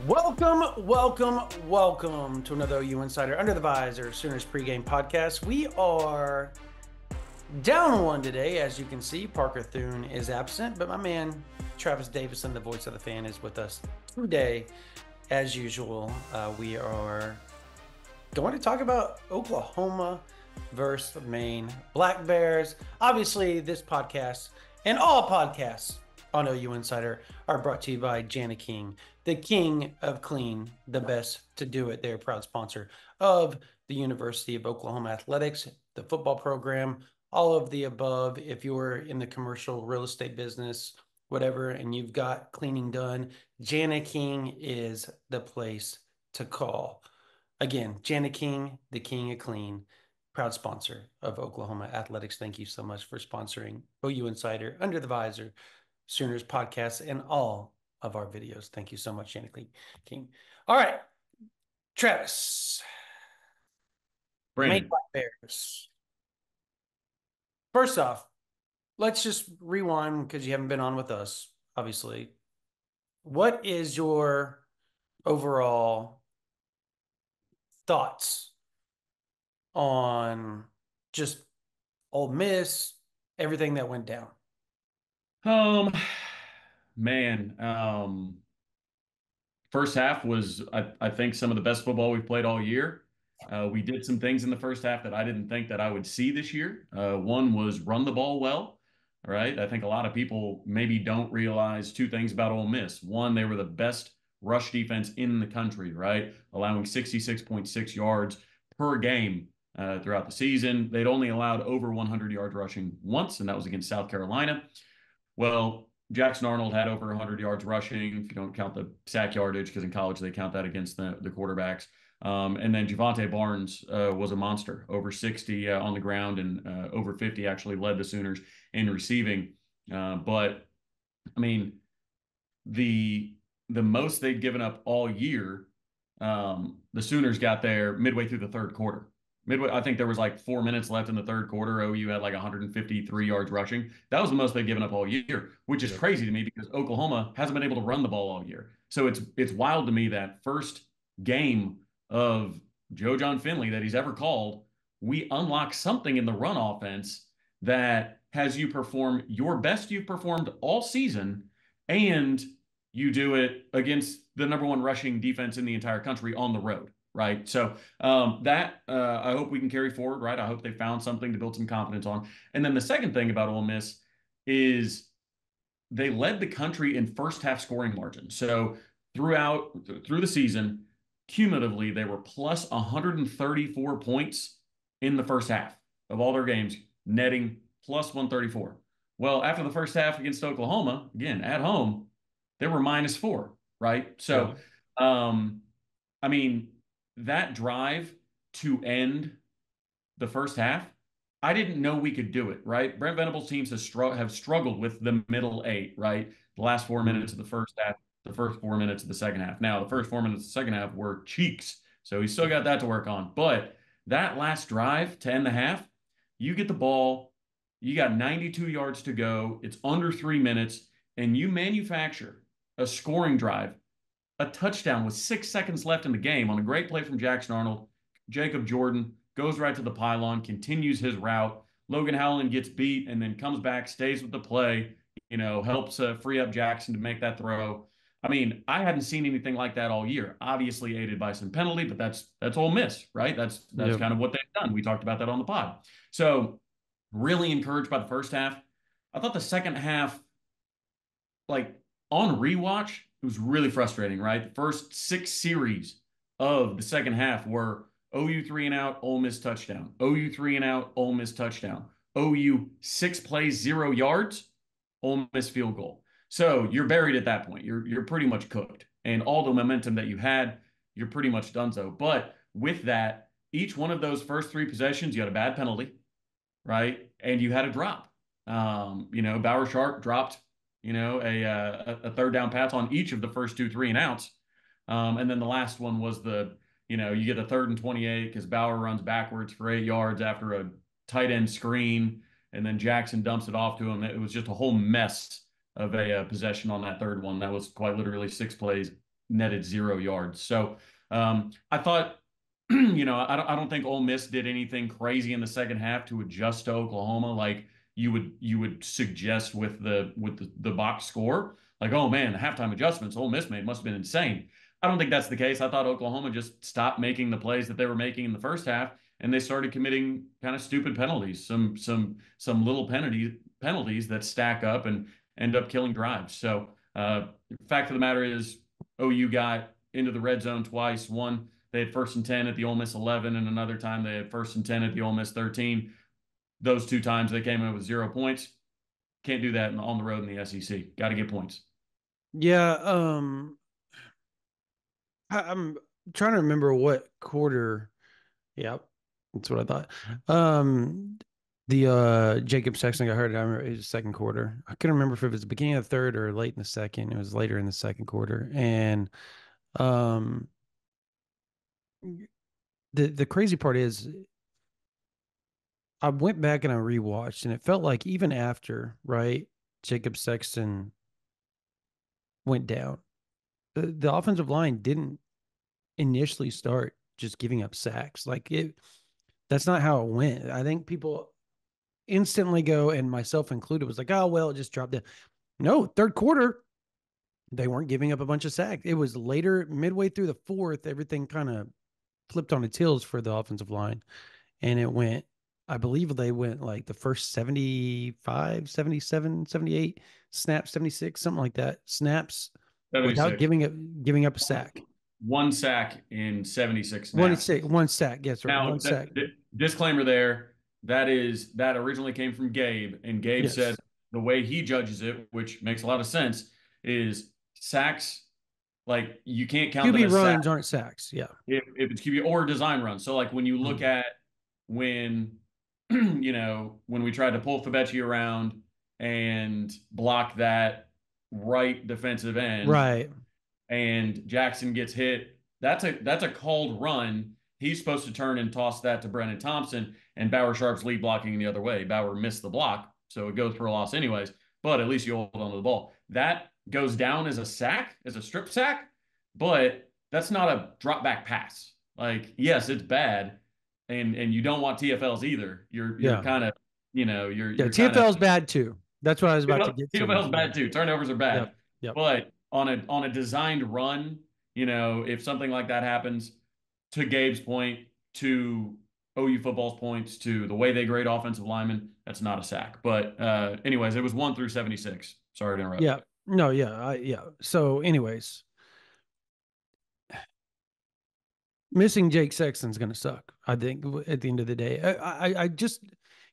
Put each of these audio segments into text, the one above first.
Welcome to another OU Insider Under the Visor Sooners pregame podcast. We are down one today, as you can see. Parker Thune is absent, but my man Travis Davison, the voice of the fan, is with us today, as usual. We are going to talk about Oklahoma versus Maine Black Bears. Obviously, this podcast and all podcasts on OU Insider are brought to you by Jana King, the king of clean, the best to do it. They're a proud sponsor of the University of Oklahoma Athletics, the football program, all of the above. If you're in the commercial real estate business, whatever, and you've got cleaning done, Jana King is the place to call. Again, Jana King, the king of clean, proud sponsor of Oklahoma Athletics. Thank you so much for sponsoring OU Insider, Under the Visor, Sooners podcasts, and all of our videos. Thank you so much, Jana King. All right, Travis. Maine Brandon. Black Bears. First off, let's just rewind because you haven't been on with us, obviously. What is your overall thoughts on just Ole Miss, everything that went down? Um, man, first half was, I think, some of the best football we've played all year. We did some things in the first half that I didn't think that I would see this year. One was run the ball well, right? I think a lot of people maybe don't realize two things about Ole Miss. One, they were the best rush defense in the country, right? Allowing 66.6 yards per game throughout the season. They'd only allowed over 100 yards rushing once, and that was against South Carolina. Well, Jackson Arnold had over 100 yards rushing, if you don't count the sack yardage, because in college they count that against the quarterbacks. And then Javante Barnes was a monster, over 60 on the ground and over 50 actually led the Sooners in receiving. But I mean, the most they'd given up all year, the Sooners got there midway through the third quarter. Midway, I think there was like 4 minutes left in the third quarter. OU had like 153 yards rushing. That was the most they've given up all year, which is crazy to me because Oklahoma hasn't been able to run the ball all year. So it's wild to me that first game of Joe John Finley that he's ever called, we unlock something in the run offense that has you perform your best you've performed all season, and you do it against the number one rushing defense in the entire country on the road. Right. So I hope we can carry forward. Right. I hope they found something to build some confidence on. And then the second thing about Ole Miss is they led the country in first half scoring margin. So through the season, cumulatively, they were plus 134 points in the first half of all their games, netting plus 134. Well, after the first half against Oklahoma, again, at home, they were -4. Right. So, I mean, that drive to end the first half, I didn't know we could do it, right? Brent Venables' teams have struggled with the middle eight, right? The last 4 minutes of the first half, the first 4 minutes of the second half. Now, the first 4 minutes of the second half were cheeks. So he's still got that to work on. But that last drive to end the half, you get the ball, you got 92 yards to go, it's under 3 minutes, and you manufacture a scoring drive, a touchdown with 6 seconds left in the game on a great play from Jackson Arnold. Jacob Jordan goes right to the pylon, continues his route. Logan Howland gets beat and then comes back, stays with the play, helps free up Jackson to make that throw. I mean, I hadn't seen anything like that all year. Obviously aided by some penalty, but that's Ole Miss, right? That's kind of what they've done. We talked about that on the pod. So really encouraged by the first half. I thought the second half, like on rewatch, it was really frustrating, right? The first 6 series of the second half were OU 3-and-out, Ole Miss touchdown. OU 3-and-out, Ole Miss touchdown. OU 6 plays, 0 yards, Ole Miss field goal. So you're buried at that point. You're pretty much cooked. And all the momentum that you had, you're pretty much done so. But with that, each one of those first 3 possessions, you had a bad penalty, right? And you had a drop. Bauer Sharp dropped a third down pass on each of the first 2 3-and-outs. And then the last one was you get a 3rd and 28 because Bauer runs backwards for 8 yards after a tight end screen, and then Jackson dumps it off to him. It was just a whole mess of a possession on that third one. That was quite literally 6 plays netted 0 yards. So I thought, I don't think Ole Miss did anything crazy in the second half to adjust to Oklahoma like you would suggest with the box score. Like, oh man, the halftime adjustments Ole Miss made must have been insane. I don't think that's the case. I thought Oklahoma just stopped making the plays that they were making in the first half, and they started committing kind of stupid penalties, some little penalties that stack up and end up killing drives. So, fact of the matter is, OU got into the red zone twice. One, they had 1st and 10 at the Ole Miss 11, and another time they had 1st and 10 at the Ole Miss 13. Those 2 times they came in with 0 points. Can't do that on the road in the SEC. Got to get points. Yeah, I'm trying to remember what quarter. Yeah, that's what I thought. The Jacob Sexton got hurt. I remember it was second quarter. I couldn't remember if it was the beginning of the third or late in the second. It was later in the second quarter. And um the crazy part is I went back and I rewatched, and it felt like even after, right, Jacob Sexton went down, the offensive line didn't initially start just giving up sacks. Like it, that's not how it went. I think people instantly go, and myself included, was like, oh, well, it just dropped down. No, third quarter, they weren't giving up a bunch of sacks. It was later, midway through the fourth, everything kind of flipped on its heels for the offensive line. And it went, I believe they went like the first 75, 77, 78 snaps, 76, something like that. Snaps without 76. giving up a sack. One sack in 76 One snaps. sack, one sack. Yes, right. Now, One sack. disclaimer there, that originally came from Gabe, and Gabe said Yes. the way he judges it, which makes a lot of sense, is sacks, like you can't count them QB as sacks runs aren't sacks. Yeah. if it's QB or design runs. So like when you look Mhm. at when when we tried to pull Fabechi around and block that right defensive end, Right. and Jackson gets hit, that's a called run. He's supposed to turn and toss that to Brennan Thompson, and Bauer Sharp's lead blocking the other way. Bauer missed the block, so it goes for a loss anyways. But at least you hold on to the ball. That goes down as a sack, as a strip sack, but that's not a drop back pass. Like, yes, it's bad, and you don't want TFLs either. You're Yeah. kind of Yeah. you're kind of TFL is bad too. That's what I was about to get to. TFL's Yeah. bad too. Turnovers are bad. Yep. Yep. But on a designed run, if something like that happens, to Gabe's point, to OU football's points, to the way they grade offensive linemen, that's not a sack. But anyways, it was 1 through 76. Sorry to interrupt. Yeah. No, yeah. Yeah. So, anyways, missing Jake Sexton's going to suck, I think, at the end of the day. I just,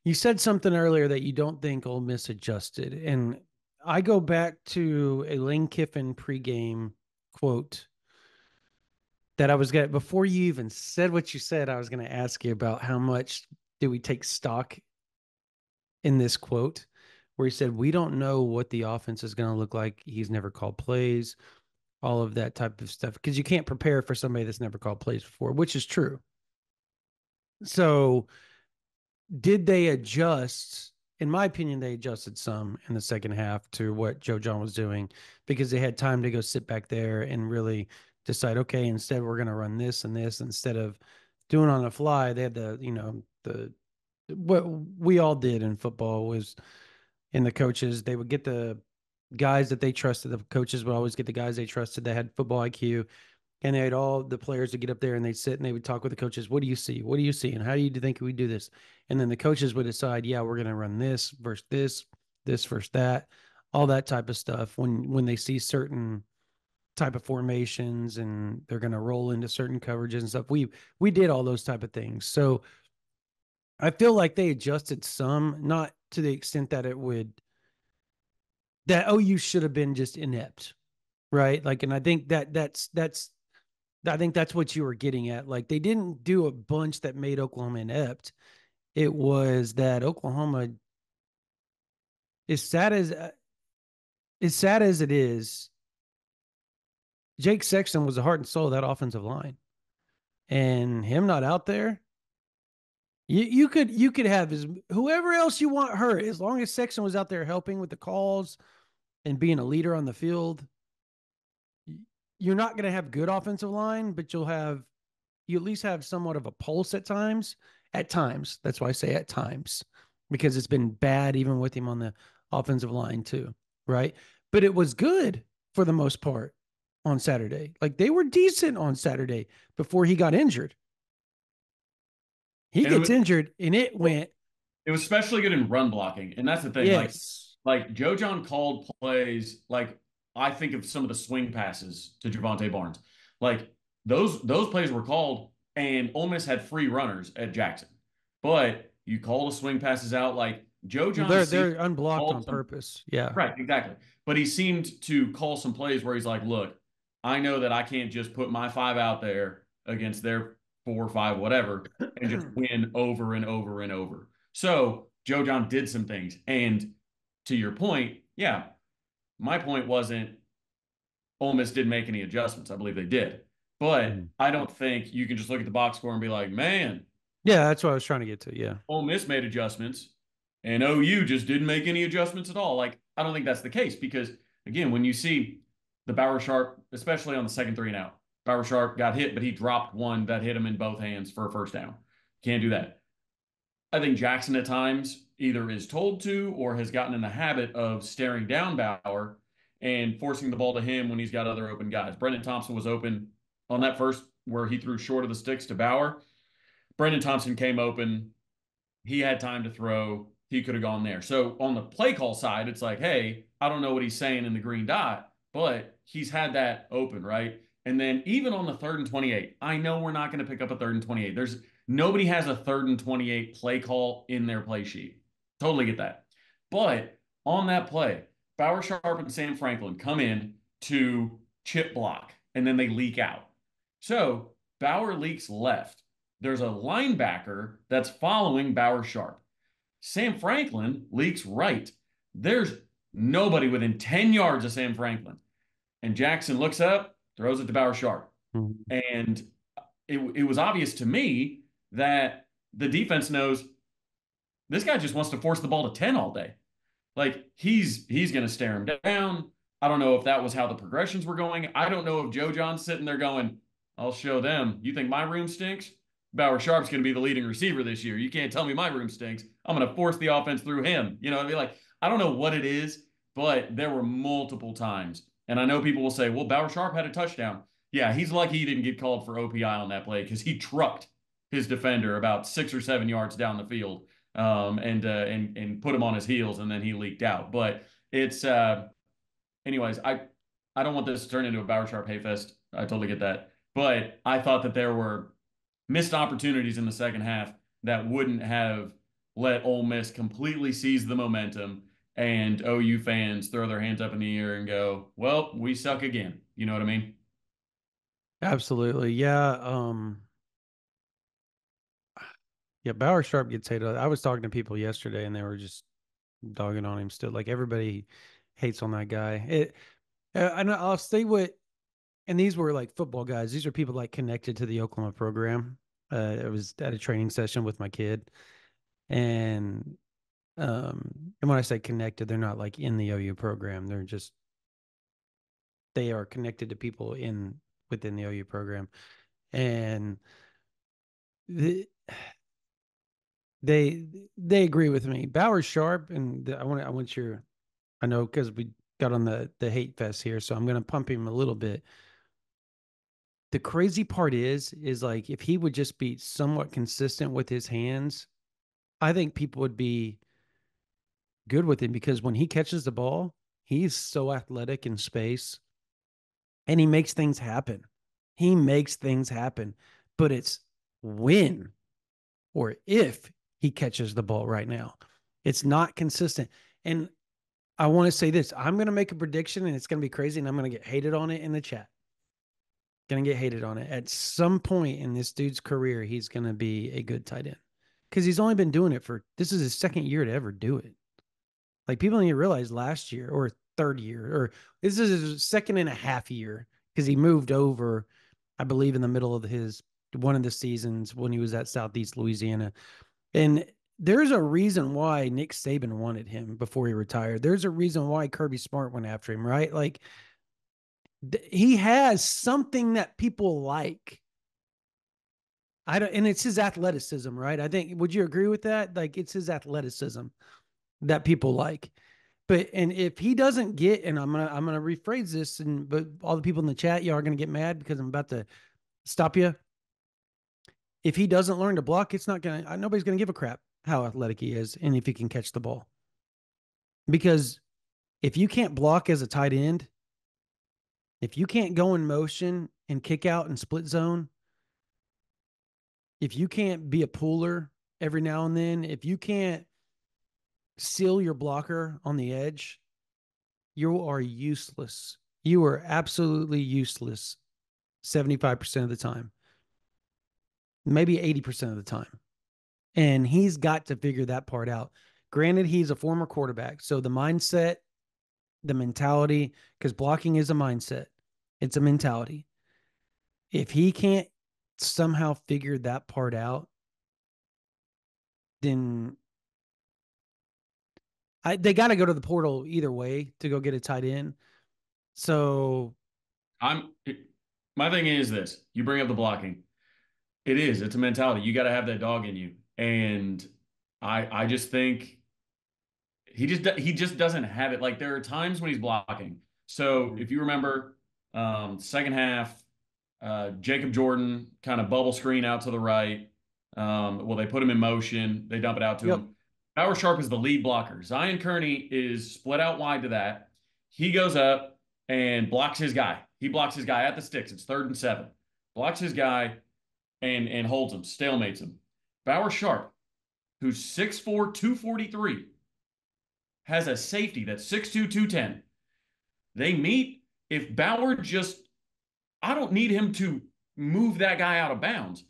you said something earlier that you don't think Ole Miss adjusted. And I go back to a Lane Kiffin pregame quote that I was going to, before you even said what you said, I was going to ask you about how much do we take stock in this quote where he said, we don't know what the offense is going to look like. He's never called plays, all of that type of stuff, because you can't prepare for somebody that's never called plays before, which is true. So, did they adjust? In my opinion, they adjusted some in the second half to what Joe John was doing because they had time to go sit back there and really decide, okay, instead we're going to run this and this instead of doing on the fly. They had the what we all did in football was in the coaches, they would get the guys that they trusted. The coaches would always get the guys they trusted that had football IQ, and they had all the players would get up there and they'd sit and they would talk with the coaches. What do you see? What do you see? And how do you think we do this? And then the coaches would decide, yeah, we're going to run this versus this versus that, all that type of stuff. When they see certain type of formations and they're going to roll into certain coverages and stuff, we did all those type of things. So I feel like they adjusted some, not to the extent that that OU should have been just inept, right? Like, and I think I think that's what you were getting at. Like, they didn't do a bunch that made Oklahoma inept. It was that Oklahoma, as sad as it is, Jake Sexton was the heart and soul of that offensive line, and him not out there. You could have whoever else you want hurt as long as Sexton was out there helping with the calls and being a leader on the field. you're not going to have good offensive line, but you at least have somewhat of a pulse at times. At times, that's why I say at times, because it's been bad even with him on the offensive line too, right? But it was good for the most part on Saturday. Like they were decent on Saturday before he got injured. He And it gets was, injured and it well, went, it was especially good in run blocking. And that's the thing. yes. Like Joe John called plays like I think of some of the swing passes to Javante Barnes. Like those plays were called, and Ole Miss had free runners at Jackson. But you call the swing passes out like Joe Well, John they're seemed unblocked on called some purpose. Yeah. right, exactly. But he seemed to call some plays where he's like, look, I know that I can't just put my five out there against their four or five, whatever, and just win over and over and over. So Joe John did some things. And to your point, yeah, my point wasn't Ole Miss didn't make any adjustments. I believe they did. But Mhm. I don't think you can just look at the box score and be like, man, Yeah, that's what I was trying to get to. Yeah. Ole Miss made adjustments and OU just didn't make any adjustments at all. Like, I don't think that's the case because, again, when you see the Bauer Sharp, especially on the second three and out, Bauer Sharp got hit, but he dropped one that hit him in both hands for a first down. Can't do that. I think Jackson at times either is told to or has gotten in the habit of staring down Bauer and forcing the ball to him when he's got other open guys. Brendan Thompson was open on that first where he threw short of the sticks to Bauer. Brendan Thompson came open, he had time to throw. He could have gone there. So on the play call side, it's like, hey, I don't know what he's saying in the green dot, but he's had that open, right? And then even on the 3rd and 28, I know we're not going to pick up a 3rd and 28. There's nobody has a 3rd and 28 play call in their play sheet. Totally get that. But on that play, Bauer Sharp and Sam Franklin come in to chip block and then they leak out. So Bauer leaks left. There's a linebacker that's following Bauer Sharp. Sam Franklin leaks right. There's nobody within 10 yards of Sam Franklin. And Jackson looks up, throws it to Bauer Sharp. Mhm. And it was obvious to me that the defense knows this guy just wants to force the ball to 10 all day. Like he's going to stare him down. I don't know if that was how the progressions were going. I don't know if Joe John's sitting there going, I'll show them. You think my room stinks? Bauer Sharp's going to be the leading receiver this year. You can't tell me my room stinks. I'm going to force the offense through him. You know, I mean, like, I don't know what it is, but there were multiple times. And I know people will say, well, Bauer Sharp had a touchdown. Yeah, he's lucky he didn't get called for OPI on that play because he trucked his defender about 6 or 7 yards down the field and put him on his heels, and then he leaked out. But it's anyways. I don't want this to turn into a Bauer Sharp hayfest. I totally get that, but I thought that there were missed opportunities in the second half that wouldn't have let Ole Miss completely seize the momentum and OU fans throw their hands up in the air and go, "Well, we suck again." You know what I mean? Absolutely. Yeah. Yeah, Bauer Sharp gets hated. I was talking to people yesterday and they were just dogging on him still. Like everybody hates on that guy. And I'll say what, and these were like football guys. These are people like connected to the Oklahoma program. I was at a training session with my kid, and and when I say connected, they're not like in the OU program. They're just they are connected to people in within the OU program, and the, they agree with me. Bauer Sharp, and I want your I know because we got on the hate fest here, so I'm gonna pump him a little bit. The crazy part is like if he would just be somewhat consistent with his hands, I think people would be good with him because when he catches the ball, he's so athletic in space and he makes things happen. He makes things happen, but it's when or if he catches the ball right now. It's not consistent. And I want to say this, I'm going to make a prediction and it's going to be crazy and I'm going to get hated on it in the chat. Going to get hated on it. At some point in this dude's career, he's going to be a good tight end because he's only been doing it for this is his second year to ever do it. Like people need to realize last year or third year, or this is his second and a half year because he moved over, I believe, in the middle of his one of the seasons when he was at Southeast Louisiana. And there's a reason why Nick Saban wanted him before he retired. There's a reason why Kirby Smart went after him, right? Like He has something that people like. I don't, and it's his athleticism, right? I think. Would you agree with that? Like, it's his athleticism that people like. But and if he doesn't get, and I'm gonna rephrase this, and but all the people in the chat, y'all are gonna get mad because I'm about to stop you. If he doesn't learn to block, it's not gonna. Nobody's gonna give a crap how athletic he is and if he can catch the ball. Because if you can't block as a tight end, if you can't go in motion and kick out and split zone, if you can't be a pooler every now and then, if you can't seal your blocker on the edge, you are useless. You are absolutely useless 75% of the time, maybe 80% of the time. And he's got to figure that part out. Granted, he's a former quarterback. So the mindset, the mentality, because blocking is a mindset, it's a mentality. If he can't somehow figure that part out, then they got to go to the portal either way to go get a tight end. So I'm my thing is this. You bring up the blocking. It's a mentality. You got to have that dog in you. And I just think he just doesn't have it. Like there are times when he's blocking. So if you remember, second half, Jacob Jordan kind of bubble screen out to the right. Well, they put him in motion. They dump it out to yep. him. Bauer Sharp is the lead blocker. Zion Kearney is split out wide to that. He goes up and blocks his guy. He blocks his guy at the sticks. It's 3rd and 7. Blocks his guy and holds him, stalemates him. Bauer Sharp, who's 6'4", 243, has a safety that's 6'2", 210. They meet. If Bauer just, I don't need him to move that guy out of bounds.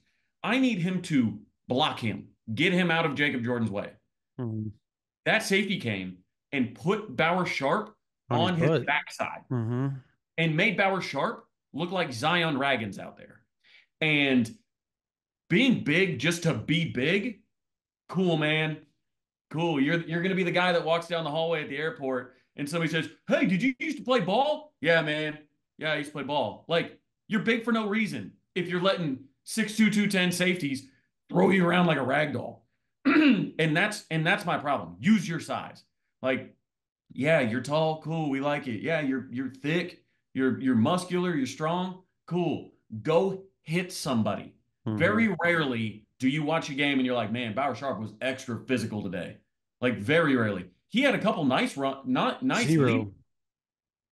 I need him to block him, get him out of Jacob Jordan's way. Mm-hmm. That safety came and put Bauer Sharp On his butt. backside Mm-hmm. and made Bauer Sharp look like Zion Raggins out there. And being big just to be big, cool, man. Cool. You're gonna be the guy that walks down the hallway at the airport and somebody says, "Hey, did you used to play ball?" Yeah, man. Yeah, I used to play ball. Like, you're big for no reason if you're letting 6'2", 210 safeties throw you around like a rag doll. and that's my problem. Use your size. Like, yeah, you're tall, cool, we like it. Yeah, you're thick, you're muscular, you're strong, cool. Go hit somebody. Mm-hmm. Very rarely do you watch a game and you're like, man, Bauer Sharp was extra physical today. Like very rarely. He had a couple nice run, not nice lead Zero.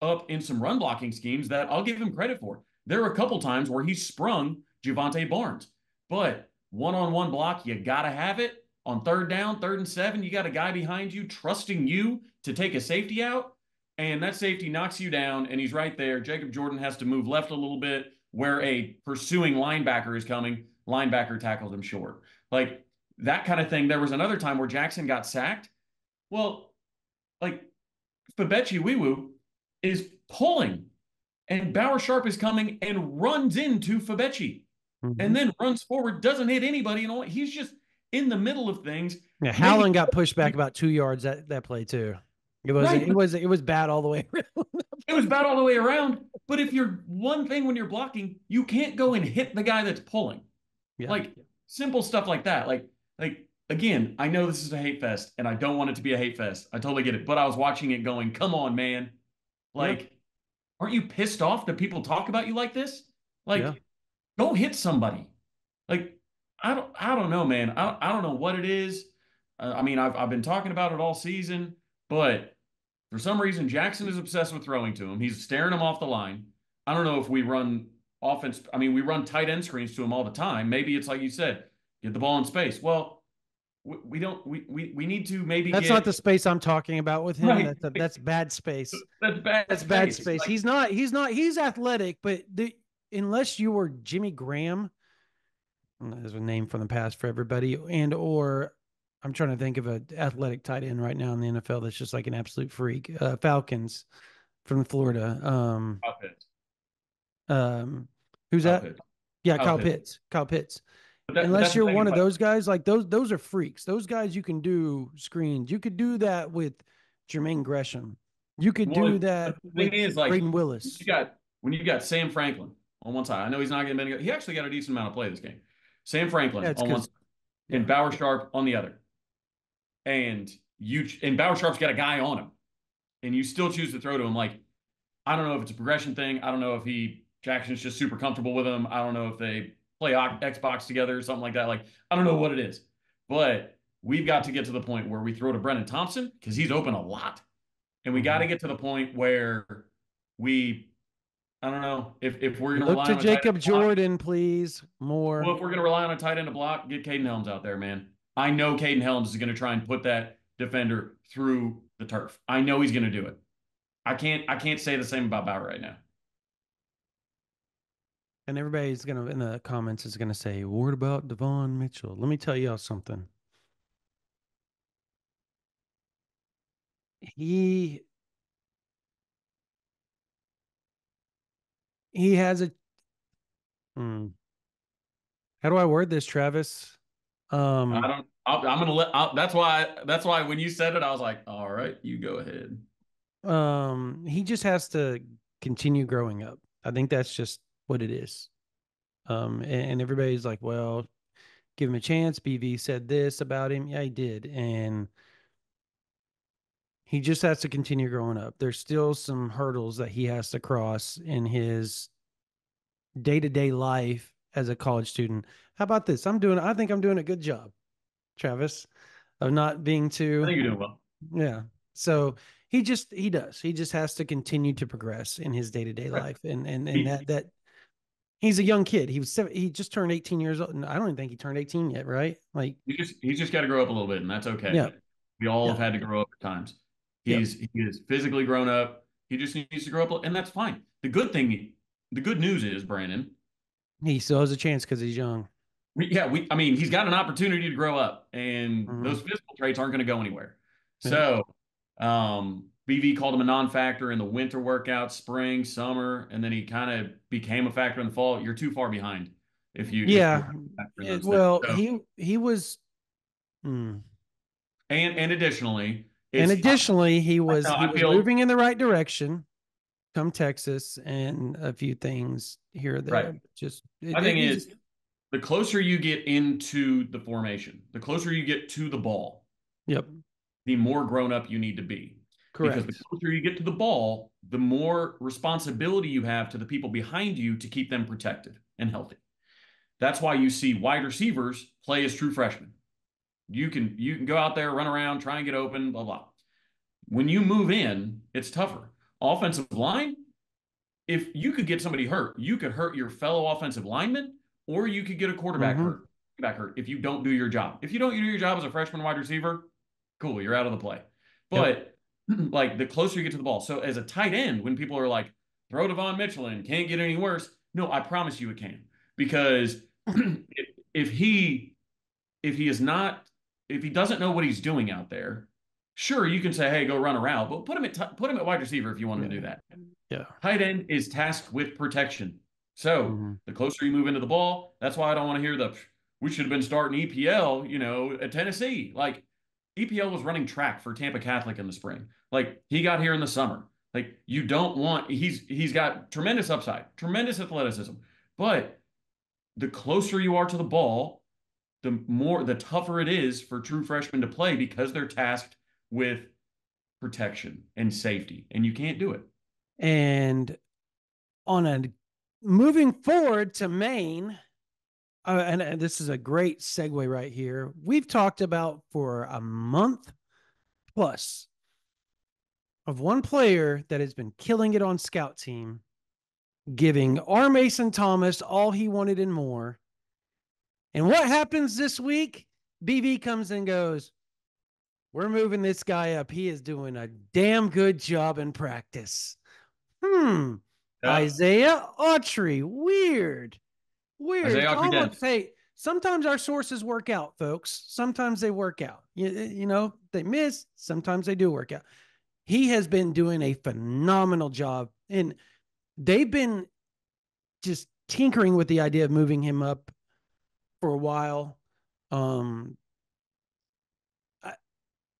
up in some run blocking schemes that I'll give him credit for. There were a couple times where he sprung Javante Barnes, but one-on-one block, you got to have it on 3rd down, 3rd and 7. You got a guy behind you trusting you to take a safety out, and that safety knocks you down, and he's right there. Jacob Jordan has to move left a little bit where a pursuing linebacker is coming. Linebacker tackles him short. Like that kind of thing. There was another time where Jackson got sacked. Well, like Fabechi Wiwu is pulling, and Bauer Sharp is coming and runs into Fabechi, Mm-hmm. and then runs forward, doesn't hit anybody, and he's just in the middle of things. Yeah, Maybe Howland got pushed back about 2 yards that play too. It was right, it was bad all the way around. it was bad all the way around. But if you're one thing when you're blocking, you can't go and hit the guy that's pulling. Yeah. Like simple stuff like that. Like again, I know this is a hate fest, and I don't want it to be a hate fest. I totally get it. But I was watching it going, come on, man. Like, yeah. aren't you pissed off that people talk about you like this? Like, Yeah. go hit somebody. Like, I don't know, man. I don't know what it is. I mean, I've been talking about it all season, but for some reason, Jackson is obsessed with throwing to him. He's staring him off the line. I don't know if we run offense. I mean, we run tight end screens to him all the time. Maybe it's like you said, get the ball in space. Well, we don't. We need to maybe That's get not the space I'm talking about with him. right. That's bad space. That's bad That's bad space. space. Like, He's athletic, but unless you were Jimmy Graham, there's a name from the past for everybody, and or I'm trying to think of an athletic tight end right now in the NFL that's just like an absolute freak. Falcons from Florida. Kyle Pitts. Who's Kyle that? Pitts. Yeah, Kyle Kyle Pitts. Pitts. Kyle Pitts. But Unless that's the you're thing. one of those guys, like those are freaks. Those guys you can do screens. You could do that with Jermaine Gresham. You could Well, do the that thing with is, like, Braden Willis. you got when you got Sam Franklin on one side, I know he's not going to be. He actually got a decent amount of play this game. Sam Yeah, Franklin it's on one because side yeah. and Bauer Sharp on the other, and Bauer Sharp's got a guy on him, and you still choose to throw to him. Like, I don't know if it's a progression thing. I don't know if Jackson's just super comfortable with him. I don't know if they play Xbox together or something like that. Like, I don't know what it is, but we've got to get to the point where we throw to Brennan Thompson because he's open a lot, and we got Mhm. to get to the point where we, I don't know, if we're going to Look rely to on a tight end Jacob to block. Jordan, please. Well, More. if we're going to rely on a tight end to block, get Caden Helms out there, man. I know Caden Helms is going to try and put that defender through the turf. I know he's going to do it. I can't say the same about Bauer right now. And everybody's gonna in the comments is gonna say, "What about Devon Mitchell?" Let me tell y'all something. He he has a. Hmm, how do I word this, Travis? I Um, don't. I'm gonna let. That's why. That's why when you said it, I was like, "All right, you go ahead." he just has to continue growing up. I think that's just what it is. And everybody's like, "Well, give him a chance." BV said this about him. Yeah, he did, and he just has to continue growing up. There's still some hurdles that he has to cross in his day-to-day life as a college student. How about this? I think I'm doing a good job, Travis, of not being I too, think you're doing well. yeah. So he does. He just has to continue to progress in his day-to-day Right. life. And He, that he's a young kid. He just turned 18 years old. I don't even think he turned 18 yet, right? Like, he's just got to grow up a little bit, and that's okay. yeah, We all have yeah, had to grow up at times. yep. He is physically grown up. He just needs to grow up, and that's fine. The good news is, Brandon, He still has a chance because he's young. I mean, he's got an opportunity to grow up, and Mm-hmm. those physical traits aren't going to go anywhere. Yep. So, BV called him a non-factor in the winter workouts, spring, summer, and then he kind of became a factor in the fall. You're too far behind if you're Yeah. factoring those things. Well, So, he was. Hmm. and additionally, And it's additionally, he I was feel moving in the right direction. Come Texas and a few things here or right. there. Just My thing he's is the closer you get into the formation, the closer you get to the ball, yep, the more grown up you need to be. Because the correct. closer you get to the ball, the more responsibility you have to the people behind you to keep them protected and healthy. That's why you see wide receivers play as true freshmen. You can go out there, run around, try and get open, blah blah. When you move in, it's tougher. Offensive line, if you could get somebody hurt, you could hurt your fellow offensive lineman, or you could get a quarterback Mm-hmm. hurt, back hurt if you don't do your job. If you don't do your job as a freshman wide receiver, cool, you're out of the play. Yep. But like the closer you get to the ball, so as a tight end, when people are like, throw Devon Mitchell in, can't get any worse. No, I promise you it can, because if he is not if he doesn't know what he's doing out there, sure you can say, hey, go run a route, but put him at wide receiver if you want him to Yeah. do that. Yeah. Tight end is tasked with protection. So Mm-hmm. the closer you move into the ball, that's why I don't want to hear we should have been starting EPL, at Tennessee. Like EPL was running track for Tampa Catholic in the spring. Like he got here in the summer. Like you don't want he's got tremendous upside, tremendous athleticism. But the closer you are to the ball, the tougher it is for true freshmen to play because they're tasked with protection and safety, and you can't do it. And on a moving forward to Maine, and this is a great segue right here. We've talked about for a month plus of one player that has been killing it on scout team, giving our Mason Thomas all he wanted and more. And what happens this week? BV comes and goes, we're moving this guy up. He is doing a damn good job in practice. Hmm. Yeah. Isaiah Autry. Weird. Weird. Isaiah It's Autry almost, Dent. hey, sometimes our sources work out, folks. Sometimes they work out. They miss. Sometimes they do work out. He has been doing a phenomenal job. And they've been just tinkering with the idea of moving him up for a while. Um,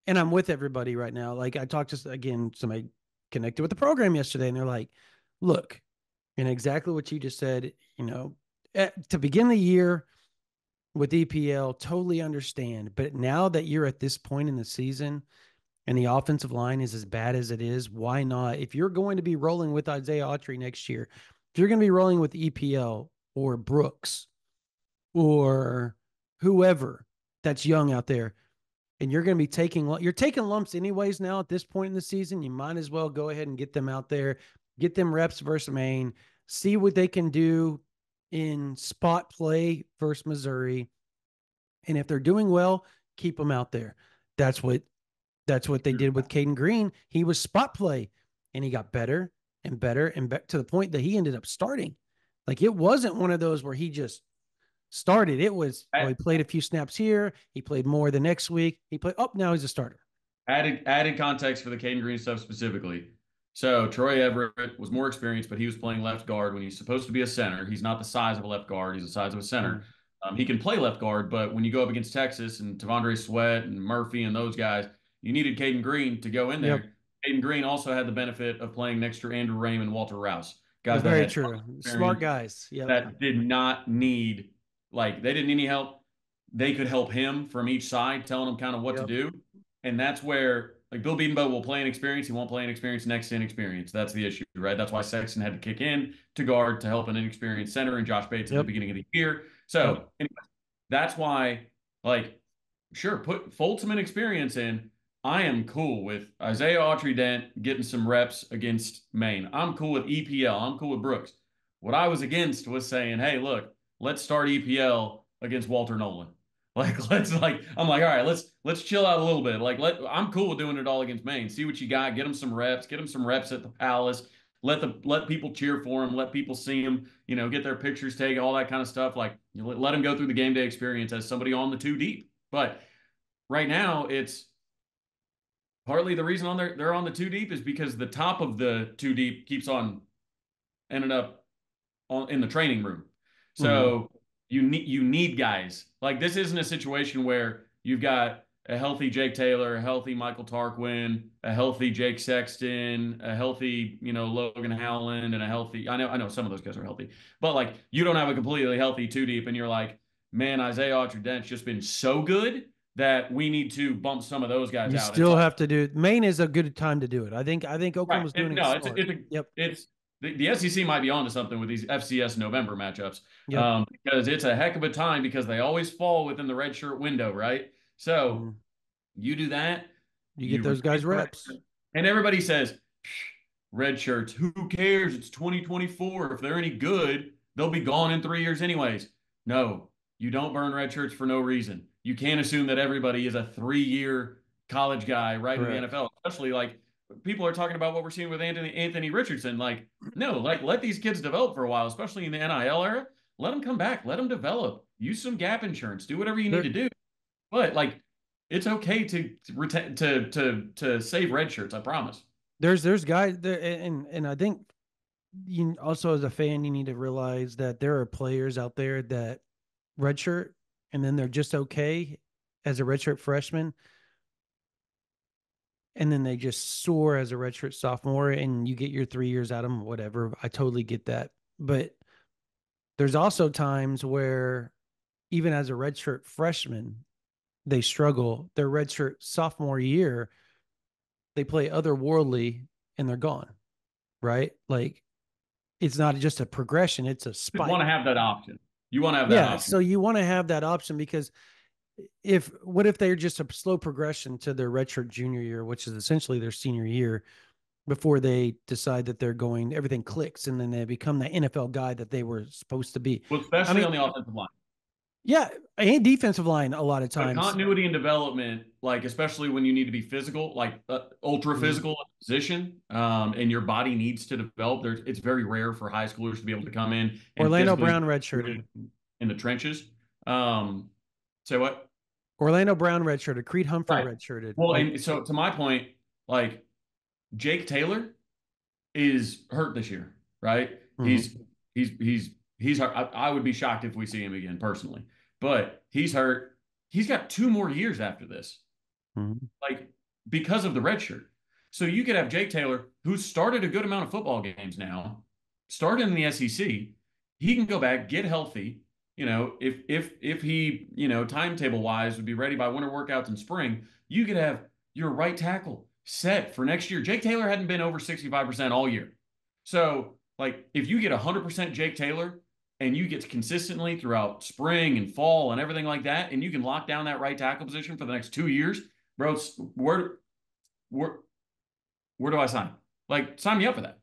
and I'm with everybody right now. Like I talked to again, somebody connected with the program yesterday, and they're like, "Look, And exactly what you just said, to begin the year with EPL, totally understand. But now that you're at this point in the season and the offensive line is as bad as it is, why not? If you're going to be rolling with Isaiah Autry next year, if you're going to be rolling with EPL or Brooks or whoever that's young out there, and you're going to be taking lumps anyways now at this point in the season, you might as well go ahead and get them out there, get them reps versus Maine, see what they can do in spot play versus Missouri, and if they're doing well, keep them out there. That's what that's what they did with Caden Green. He was spot play, and he got better and better to the point that he ended up starting. Like it wasn't one of those where he just started. It was, oh, he played a few snaps here. He played more the next week. He played, oh, now he's a starter. Added context for the Caden Green stuff specifically. So Troy Everett was more experienced, but he was playing left guard when he's supposed to be a center. He's not the size of a left guard. He's the size of a center. He can play left guard, but when you go up against Texas and Tavondre Sweat and Murphy and those guys, you needed Caden Green to go in there. Yep. Caden Green also had the benefit of playing next to Andrew Raymond, Walter Rouse, That's guys that very had true. Smart guys. Yep. that did not need, like, they didn't need any help. They could help him from each side, telling him kind of what to do. And that's where, like, Bill Bedenbaugh will play inexperience. He won't play inexperience next to inexperience. That's the issue, right? That's why Sexton had to kick in to guard to help an inexperienced center and Josh Bates at the beginning of the year. So, anyway, that's why, like, sure, fold some inexperience in. I am cool with Isaiah Autry Dent getting some reps against Maine. I'm cool with EPL. I'm cool with Brooks. What I was against was saying, hey, look, let's start EPL against Walter Nolan. Like, I'm like, all right, let's chill out a little bit. Like, I'm cool with doing it all against Maine. See what you got. Get them some reps. Get them some reps at the Palace. Let people cheer for him. Let people see him. Get their pictures taken. All that kind of stuff. Like, let them go through the game day experience as somebody on the two deep. But right now, it's partly the reason they're on the two deep is because the top of the two deep keeps on ending up in the training room. So you need guys. Like, this isn't a situation where you've got a healthy Jake Taylor, a healthy Michael Tarquin, a healthy Jake Sexton, a healthy, Logan Howland, and a healthy, I know some of those guys are healthy, but like, you don't have a completely healthy two deep and you're like, man, Isaiah Autry-Dent's just been so good that we need to bump some of those guys You out. still have to do Maine is a good time to do it. I think Right. Oklahoma's doing it No, smart. Yep. it's the SEC might be onto something with these FCS November matchups, Yep. because it's a heck of a time because they always fall within the red shirt window, right? So you do that, You get those guys reps. and everybody says, red shirts, who cares? It's 2024. If they're any good, they'll be gone in 3 years anyways. No, you don't burn red shirts for no reason. You can't assume that everybody is a 3-year college guy right in the NFL, especially like people are talking about what we're seeing with Anthony Richardson. Like, no, like, let these kids develop for a while, especially in the NIL era. Let them come back. Let them develop. Use some gap insurance. Do whatever you need to do. But like, it's okay to save red shirts. I promise. There's guys there, and I think you also, as a fan, you need to realize that there are players out there that redshirt and then they're just okay as a redshirt freshman, and then they just soar as a redshirt sophomore, and you get your 3 years out of them. Whatever, I totally get that, but there's also times where even as a redshirt freshman, they struggle. Their redshirt sophomore year, they play otherworldly and they're gone. Right? Like, it's not just a progression; it's a spike. You want to have that option. You want to have that option. So you want to have that option because what if they're just a slow progression to their redshirt junior year, which is essentially their senior year, before they decide that everything clicks, and then they become the NFL guy that they were supposed to be. Well, especially on the offensive line. Yeah, and defensive line a lot of times. But continuity and development, like, especially when you need to be physical, like ultra physical position, and your body needs to develop. It's very rare for high schoolers to be able to come in. And Orlando Brown redshirted in the trenches. Say what? Orlando Brown redshirted. Creed Humphrey redshirted. Well, and so to my point, like, Jake Taylor is hurt this year, right? He's hurt. I would be shocked if we see him again personally, but he's hurt. He's got 2 more years after this, like, because of the red shirt. So you could have Jake Taylor, who's started a good amount of football games now, started in the SEC. He can go back, get healthy. If he, timetable wise would be ready by winter workouts in spring, you could have your right tackle set for next year. Jake Taylor hadn't been over 65% all year. So, like, if you get 100% Jake Taylor and you get consistently throughout spring and fall and everything like that, and you can lock down that right tackle position for the next 2 years, bro, where, where do I sign? Like, sign me up for that.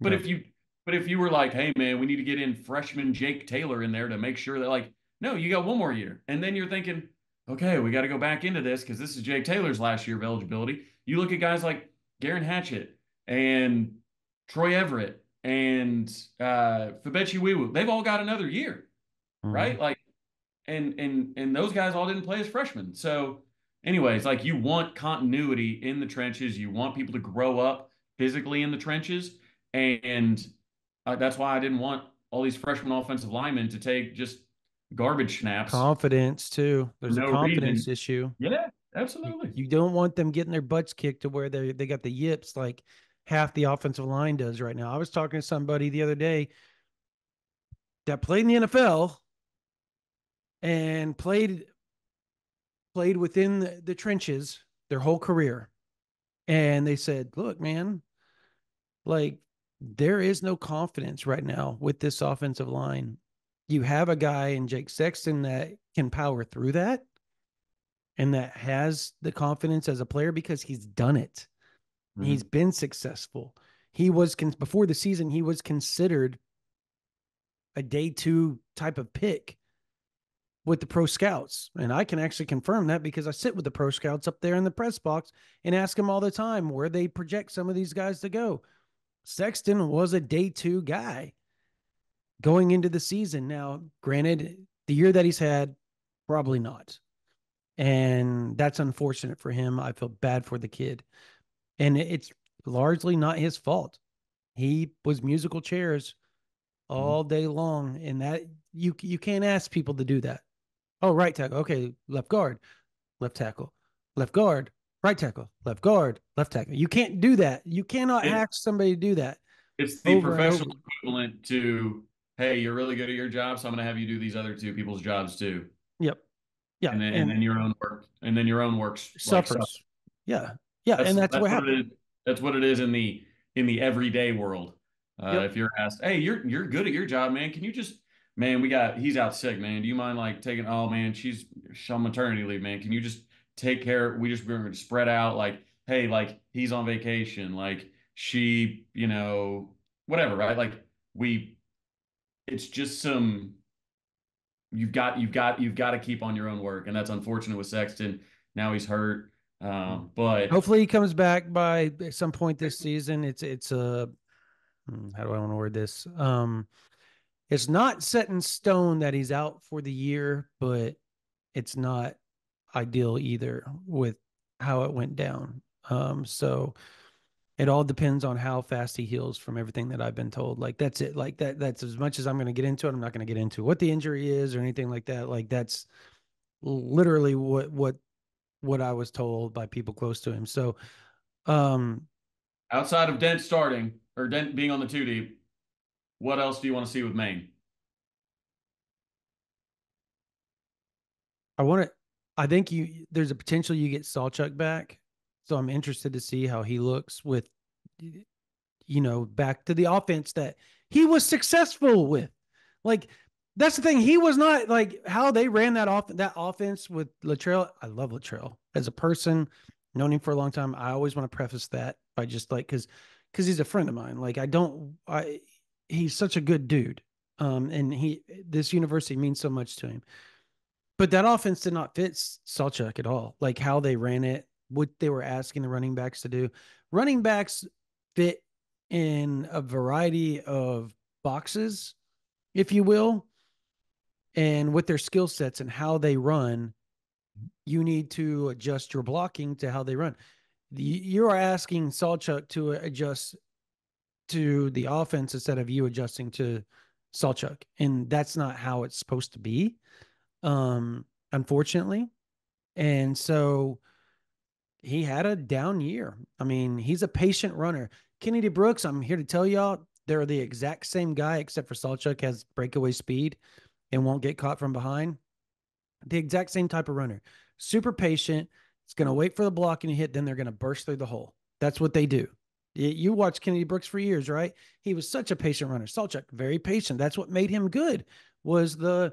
But Yeah. if you were like, hey man, we need to get in freshman Jake Taylor in there to make sure that, like, no, you got one more year. And then you're thinking, okay, we got to go back into this because this is Jake Taylor's last year of eligibility. You look at guys like Garen Hatchett and Troy Everett and Fabechi Wiwu. They've all got another year, Mhm. right? Like, and those guys all didn't play as freshmen. So, anyways, like, you want continuity in the trenches. You want people to grow up physically in the trenches, and that's why I didn't want all these freshman offensive linemen to take just garbage snaps Confidence too. for There's a no confidence reason. issue. Yeah, You, absolutely. you don't want them getting their butts kicked to where they got the yips like half the offensive line does right now. I was talking to somebody the other day that played in the NFL and played within the trenches their whole career. And they said, look, man, like there is no confidence right now with this offensive line. You have a guy in Jake Sexton that can power through that and that has the confidence as a player because he's done it. He's Mhm. been successful. He was before the season, he was considered a day two type of pick with the pro scouts. And I can actually confirm that because I sit with the pro scouts up there in the press box and ask them all the time where they project some of these guys to go. Sexton was a day two guy going into the season. Now, granted, the year that he's had, probably not. And that's unfortunate for him. I feel bad for the kid. And it's largely not his fault. He was musical chairs Mhm. all day long. And that you can't ask people to do that. Oh, right tackle. Okay, left guard, left tackle, left guard, right tackle, left guard, left tackle. You can't do that. You cannot It, hack somebody to do that it's the over and over. professional equivalent to, hey, you're really good at your job, so I'm going to have you do these other two people's jobs too. Yep. Yeah. And then And your own works like suck. suffers. Yeah. Yeah. That's And that's that's what what happened. it is. That's what it is in the everyday world. Yep. If you're asked, hey, you're good at your job, man. Can you just, man, he's out sick, man. Do you mind like taking? Oh man, she's on maternity leave, man. Can you just take care? We're going to spread out. Like, hey, like he's on vacation. Like she, whatever, right? Like we, it's just some. You've got to keep on your own work, and that's unfortunate with Sexton. Now he's hurt, but Hopefully he comes back by some point this season. It's a how do I want to word this? It's not set in stone that he's out for the year, but it's not ideal either with how it went down. So it all depends on how fast he heals from everything that I've been told. Like that's it. Like that's as much as I'm going to get into it. I'm not going to get into what the injury is or anything like that. Like that's literally what I was told by people close to him. So um outside of Dent starting or Dent being on the two deep, what else do you want to see with Maine? I want to. I think there's a potential you get Sawchuck back, so I'm interested to see how he looks with, back to the offense that he was successful with. Like that's the thing. He was not like how they ran that offense with Latrell. I love Latrell as a person, known him for a long time. I always want to preface that by just like because he's a friend of mine. Like he's such a good dude. And this university means so much to him. But that offense did not fit Salchuk at all. Like how they ran it, what they were asking the running backs to do. Running backs fit in a variety of boxes, if you will, and with their skill sets and how they run, you need to adjust your blocking to how they run. You are asking Salchuk to adjust to the offense instead of you adjusting to Salchuk, and that's not how it's supposed to be. Unfortunately, and so he had a down year. I mean, he's a patient runner. Kennedy Brooks, I'm here to tell y'all, They're the exact same guy, except for Salchuk has breakaway speed and won't get caught from behind. The exact same type of runner. Super patient. It's going to wait for the blocking to hit, then they're going to burst through the hole. That's what they do. You watched Kennedy Brooks for years, right? He was such a patient runner. Salchuk, very patient. That's what made him good. Was the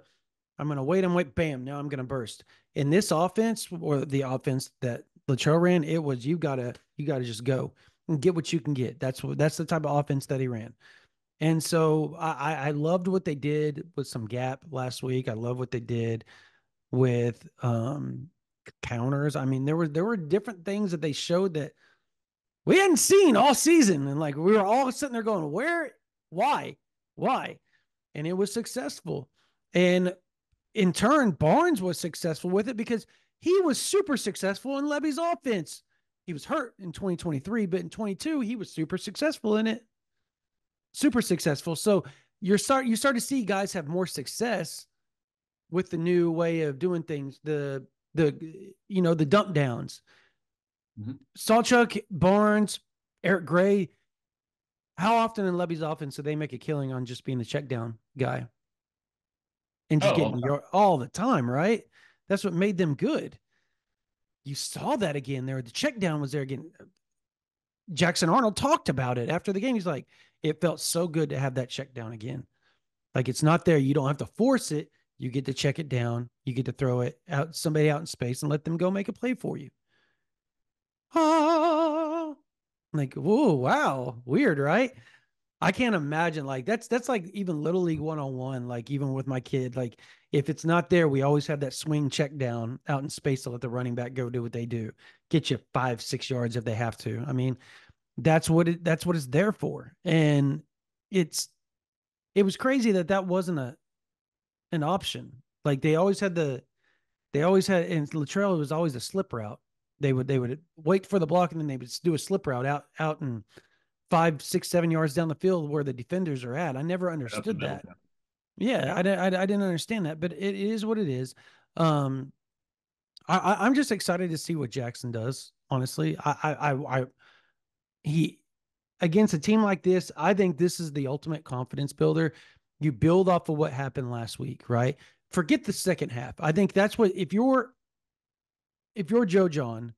I'm going to wait and wait, bam, now I'm going to burst. In this offense, or the offense that Latrell ran, it was you got to just go and get what you can get. That's the type of offense that he ran. And so I loved what they did with some gap last week. I love what they did with counters. I mean, there were different things that they showed that we hadn't seen all season, and like we were all sitting there going, "Where? Why?" And it was successful. And in turn, Barnes was successful with it because he was super successful in Levy's offense. He was hurt in 2023, but in 22, he was super successful in it. Super successful. So you start to see guys have more success with the new way of doing things. The dump downs. Mm-hmm. Salchuk, Barnes, Eric Gray. How often in Levy's offense do they make a killing on just being the check down guy? And just getting all the time, right? That's what made them good. You saw that again there. The check down was there again. Jackson Arnold talked about it after the game. He's like, it felt so good to have that check down again. Like it's not there. You don't have to force it. You get to check it down. You get to throw it out, somebody out in space and let them go make a play for you. Ah, like, whoa, wow. Weird, right? I can't imagine like that's like even little league 101, like even with my kid, like if it's not there, we always have that swing check down out in space to let the running back go do what they do. Get you 5-6 yards if they have to. I mean, that's what it's there for. And it was crazy that wasn't an option. Like they always had, and Latrell was always a slip route. They would wait for the block and then they would do a slip route out and 5, 6, 7 yards down the field where the defenders are at. I never understood that. Yeah, I didn't understand that, but it is what it is. I'm just excited to see what Jackson does. Honestly, he against a team like this, I think this is the ultimate confidence builder. You build off of what happened last week, right? Forget the second half. I think that's what if you're Joe John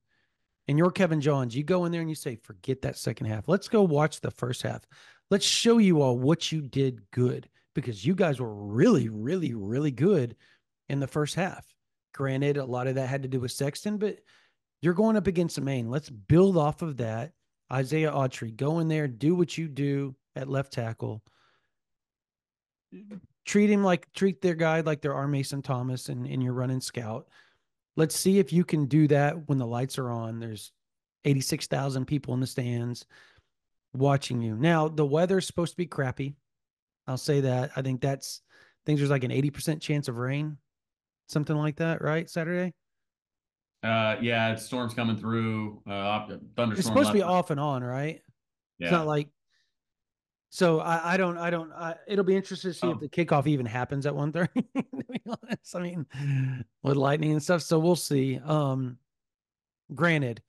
and you're Kevin Johns, you go in there and you say, forget that second half. Let's go watch the first half. Let's show you all what you did good because you guys were really, really, really good in the first half. Granted, a lot of that had to do with Sexton, but you're going up against Maine. Let's build off of that. Isaiah Autry, go in there, do what you do at left tackle. Treat their guy like they're R. Mason Thomas and you're running scout. Let's see if you can do that when the lights are on. There's 86,000 people in the stands watching you. Now, the weather's supposed to be crappy. I'll say that. I think there's like an 80% chance of rain, something like that, right? Saturday? Yeah, it's storms coming through. Thunderstorm. It's supposed to be off and on, right? Yeah. It's not like so it'll be interesting to see if the kickoff even happens at 1:30. To be honest, I mean, with lightning and stuff. So we'll see. Granted,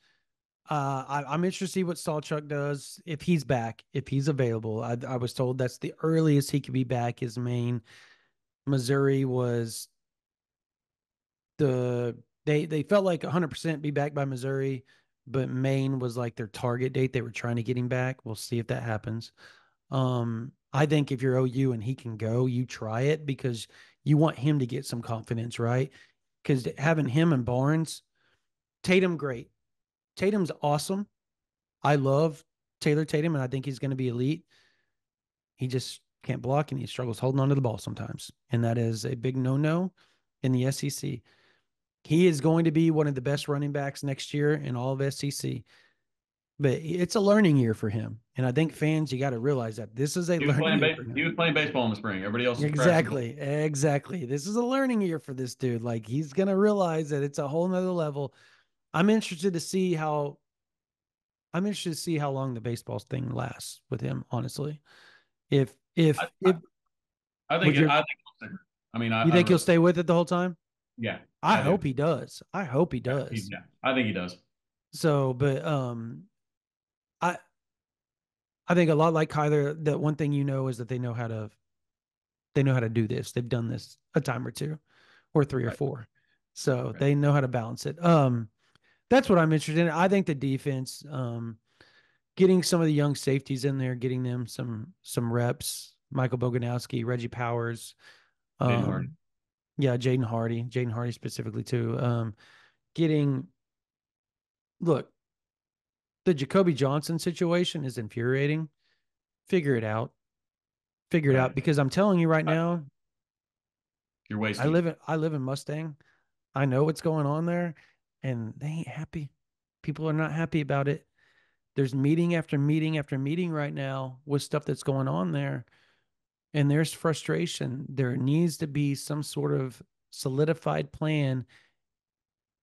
I'm interested to see what Salchuk does if he's back, if he's available. I was told that's the earliest he could be back is Maine. Missouri was they felt like 100% be back by Missouri, but Maine was like their target date. They were trying to get him back. We'll see if that happens. I think if you're OU and he can go, you try it because you want him to get some confidence, right? Because having him and Barnes, Tatum, great. Tatum's awesome. I love Taylor Tatum, and I think he's going to be elite. He just can't block, and he struggles holding onto the ball sometimes, and that is a big no-no in the SEC. He is going to be one of the best running backs next year in all of SEC. But it's a learning year for him. And I think fans, you got to realize that this is a learning year for him. He was playing baseball in the spring. Everybody else is Exactly. This is a learning year for this dude. Like he's going to realize that it's a whole nother level. I'm interested to see how long the baseball thing lasts with him, honestly. I think he'll stick. I mean, you think he'll stay with it the whole time? Yeah. I hope he does. I think he does. So, but I think a lot like Kyler, that one thing is that they know how to do this. They've done this a time or two, or three or Right. four, so Right. they know how to balance it. That's what I'm interested in. I think the defense, getting some of the young safeties in there, getting them some reps. Michael Boganowski, Reggie Powers, Jaden Hardy. um, yeah, Jaden Hardy specifically too. Getting look, the Jacoby Johnson situation is infuriating. Figure it out. Figure it out Right. because I'm telling you right now, You're I wasting it. live in I live in Mustang. I know what's going on there, and they ain't happy. People are not happy about it. There's meeting after meeting after meeting right now with stuff that's going on there, and there's frustration. There needs to be some sort of solidified plan.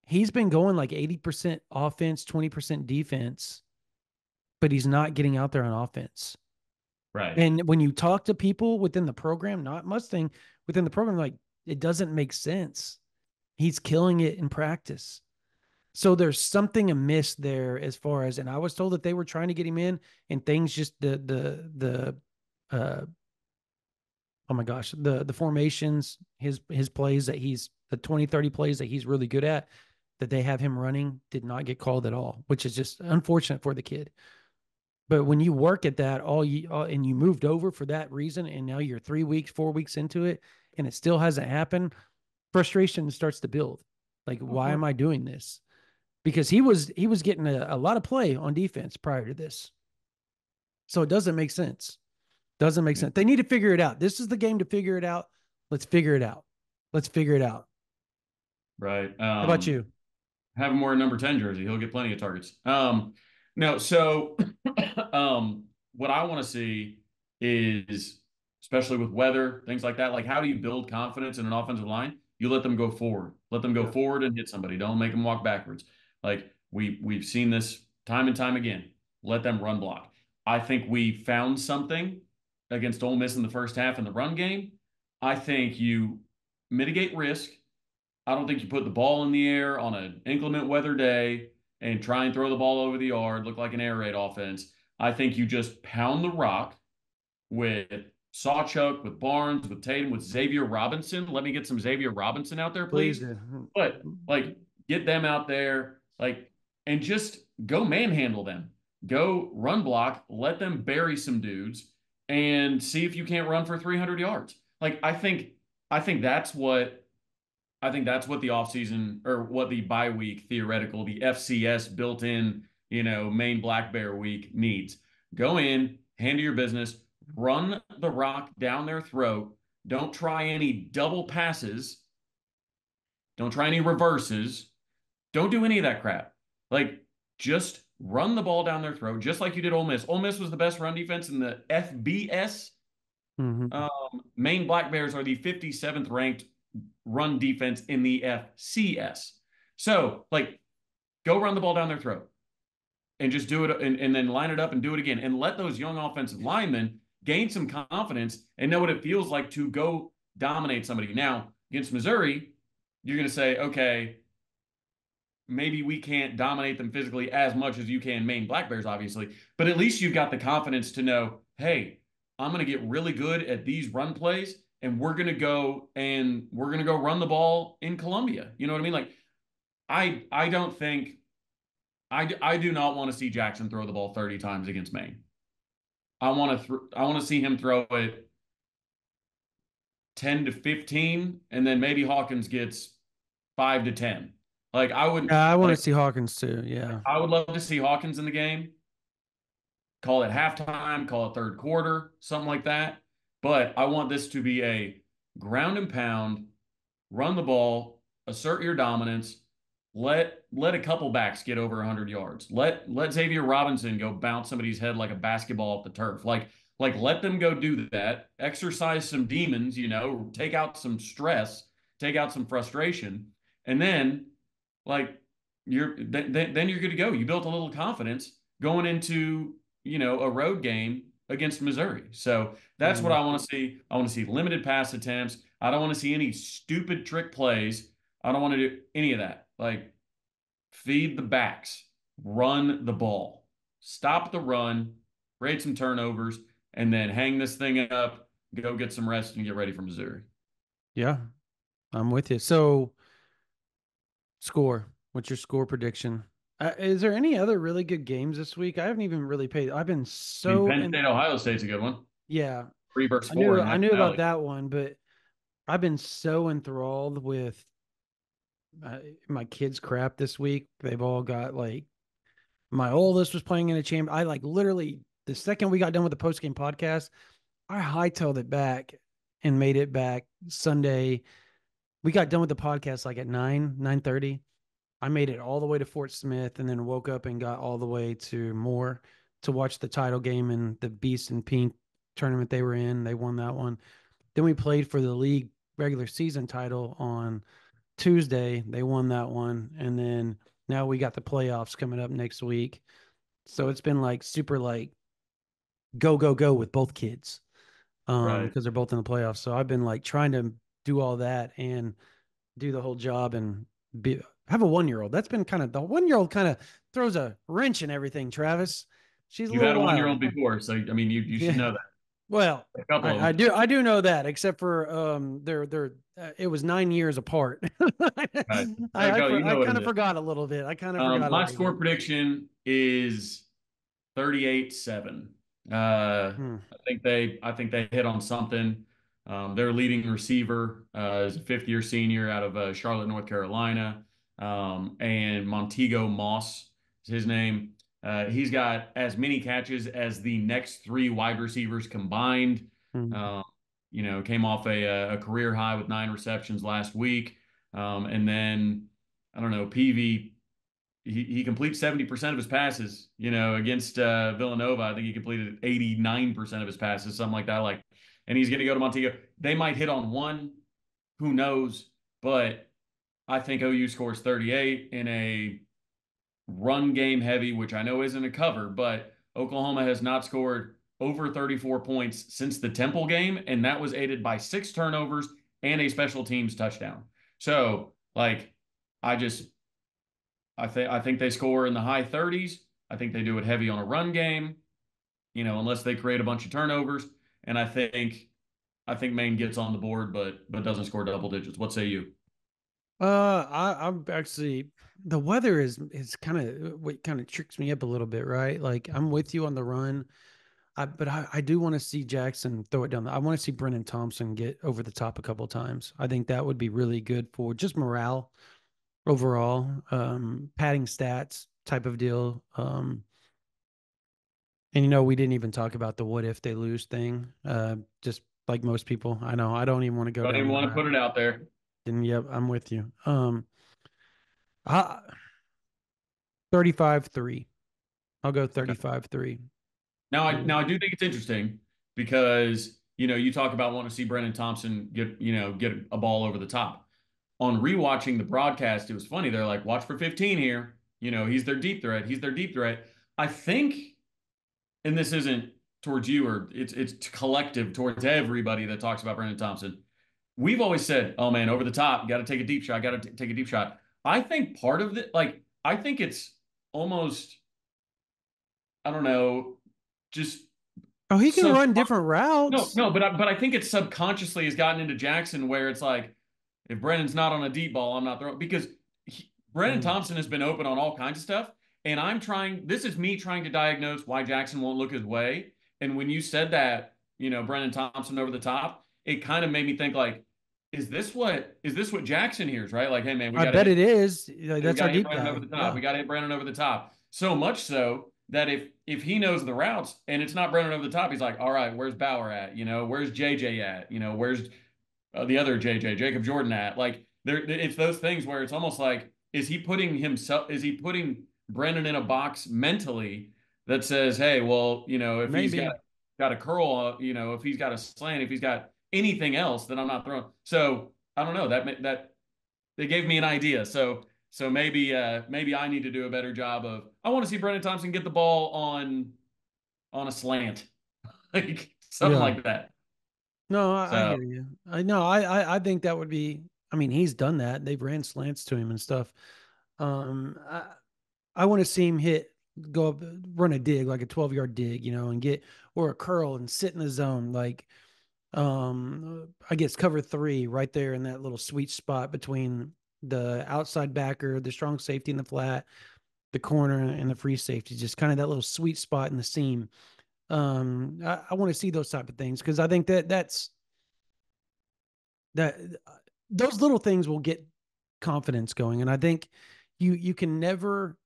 He's been going like 80% offense, 20% defense, but he's not getting out there on offense. Right. And when you talk to people within the program, not Mustang, within the program, like it doesn't make sense. He's killing it in practice. So there's something amiss there as far as, and I was told that they were trying to get him in, and things just oh my gosh, the formations, his plays that he's the 20-30 plays that he's really good at, that they have him running, did not get called at all, which is just unfortunate for the kid. But when you work at that and you moved over for that reason, and now you're 3 weeks, 4 weeks into it, and it still hasn't happened, frustration starts to build. Like, Of why course. am I doing this? Because he was getting a lot of play on defense prior to this. So it doesn't make sense. Doesn't make Yeah. sense. They need to figure it out. This is the game to figure it out. Let's figure it out. Let's figure it out. Right. How about you? Have him wear a number 10 jersey. He'll get plenty of targets. No, so what I want to see is, especially with weather, things like that, like how do you build confidence in an offensive line? You let them go forward. Let them go Yeah. forward and hit somebody. Don't make them walk backwards. Like we've seen this time and time again. Let them run block. I think we found something against Ole Miss in the first half in the run game. I think you mitigate risk. I don't think you put the ball in the air on an inclement weather day and try and throw the ball over the yard, look like an air raid offense. I think you just pound the rock with Sawchuk, with Barnes, with Tatum, with Xavier Robinson. Let me get some Xavier Robinson out there, Please please. do. But like, get them out there, like, and just go manhandle them. Go run block, let them bury some dudes, and see if you can't run for 300 yards. Like, I think that's what I think that's what the offseason or what the bye week theoretical, the FCS built in, Maine Black Bear week needs. Go in, handle your business, run the rock down their throat. Don't try any double passes. Don't try any reverses. Don't do any of that crap. Like, just run the ball down their throat, just like you did Ole Miss. Ole Miss was the best run defense in the FBS. Mm-hmm. Maine Black Bears are the 57th ranked run defense in the FCS. So, like, go run the ball down their throat and just do it and then line it up and do it again and let those young offensive linemen gain some confidence and know what it feels like to go dominate somebody. Now, against Missouri, you're going to say, okay, maybe we can't dominate them physically as much as you can Maine Black Bears, obviously, but at least you've got the confidence to know, hey, I'm going to get really good at these run plays and we're going to go run the ball in Columbia. You know what I mean? Like I don't think I do not want to see Jackson throw the ball 30 times against Maine. I want to see him throw it 10 to 15 and then maybe Hawkins gets 5 to 10. Like Yeah, I want to like see Hawkins too. Yeah. I would love to see Hawkins in the game. Call it halftime, call it third quarter, something like that. But I want this to be a ground and pound, run the ball, assert your dominance, let a couple backs get over 100 yards. Let Xavier Robinson go bounce somebody's head like a basketball off the turf. Like let them go do that. Exercise some demons, take out some stress, take out some frustration, and then like then you're good to go. You built a little confidence going into a road game against Missouri. So that's what Mm. I want to see. I want to see limited pass attempts. I don't want to see any stupid trick plays. I don't want to do any of that. Like, feed the backs, run the ball, stop the run, create some turnovers, and then hang this thing up, go get some rest, and get ready for Missouri. Yeah, I'm with you. So, score. What's your score prediction? Is there any other really good games this week? I haven't even really paid. I've been I mean, so Penn in. State, Ohio State's a good one. Yeah, 3 versus 4 in the I Apple knew about Valley. that one, but I've been so enthralled with my kids' crap this week. They've all got like my oldest was playing in a chamber. I like literally the second we got done with the post game podcast, I hightailed it back and made it back Sunday. We got done with the podcast like at 9:30. I made it all the way to Fort Smith and then woke up and got all the way to Moore to watch the title game and the Beast and Pink tournament they were in. They won that one. Then we played for the league regular season title on Tuesday. They won that one. And then now we got the playoffs coming up next week. So it's been like super like go, go, go with both kids. Right. Because they're both in the playoffs. So I've been like trying to do all that and do the whole job and be have a 1 year old. That's been kind of the 1 year old kind of throws a wrench in everything, Travis. She's a You've little had a 1 year wild. old before, so I mean, you should Yeah. know that. Well, A couple of I them. do know that, except for they're it was 9 years apart. Right. There you go. You I know what kind it of is. forgot a little bit. I kind of forgot a My little score bit. prediction is 38-7. Hmm. I think they hit on something. Their leading receiver is a fifth-year senior out of Charlotte, North Carolina, and Montego Moss is his name. He's got as many catches as the next three wide receivers combined. Hmm. Um, came off a career high with 9 receptions last week. And then I don't know, PV he completes 70% of his passes, against Villanova. I think he completed 89% of his passes, something like that. And he's going to go to Montego. They might hit on one, who knows? But I think OU scores 38 in a run game heavy, which I know isn't a cover, but Oklahoma has not scored over 34 points since the Temple game, and that was aided by 6 turnovers and a special teams touchdown. So, I just I think they score in the high 30s. I think they do it heavy on a run game, unless they create a bunch of turnovers. And I think Maine gets on the board, but doesn't score double digits. What say you? I'm actually the weather is kind of what kind of tricks me up a little bit, right? Like I'm with you on the run. But I do want to see Jackson throw it down. I want to see Brennan Thompson get over the top a couple of times. I think that would be really good for just morale overall, padding stats type of deal. And we didn't even talk about the what if they lose thing. Just like most people, I know I don't even want to go Don't down even that want to put route. it out there. And yep, I'm with you. I, 35-3. I'll go Okay. 35-3. Now I do think it's interesting because you talk about wanting to see Brennan Thompson get a ball over the top. On rewatching the broadcast, it was funny. They're like, watch for 15 here. He's their deep threat. He's their deep threat. I think, and this isn't towards you, or it's collective towards everybody that talks about Brennan Thompson. We've always said, oh man, over the top, got to take a deep shot, got to take a deep shot. I think part of it, I think it's almost, I don't know, just Oh, he can sub run different no, routes. no, but I think it subconsciously has gotten into Jackson where it's like, if Brennan's not on a deep ball, I'm not throwing because Brennan Mm. Thompson has been open on all kinds of stuff. And this is me trying to diagnose why Jackson won't look his way. And when you said that, Brennan Thompson over the top, it kind of made me think like, is this what Jackson hears, right? Like, hey man, I bet it is. Like, we that's got our to hit deep Brandon over guy. the top. Yeah. We got to hit Brandon over the top. So much so that if he knows the routes and it's not Brandon over the top, he's like, all right, where's Bauer at? Where's JJ at? Where's the other JJ, Jacob Jordan at? Like it's those things where it's almost like, is he putting Brandon in a box mentally that says, hey, well, if he's Maybe. got a curl, if he's got a slant, if he's got anything else that I'm not throwing. So I don't know that they gave me an idea. So maybe I need to do a better job of. I want to see Brennan Thompson get the ball on a slant, like something Yeah. like that. No, I So hear you. I know. I think that would be. I mean, he's done that. They've ran slants to him and stuff. I want to see him hit. go up, run a dig, like a 12-yard dig, and get, or a curl and sit in the zone. Like, I guess cover three right there in that little sweet spot between the outside backer, the strong safety in the flat, the corner, and the free safety, just kind of that little sweet spot in the seam. I want to see those type of things because I think that those little things will get confidence going. And I think you can never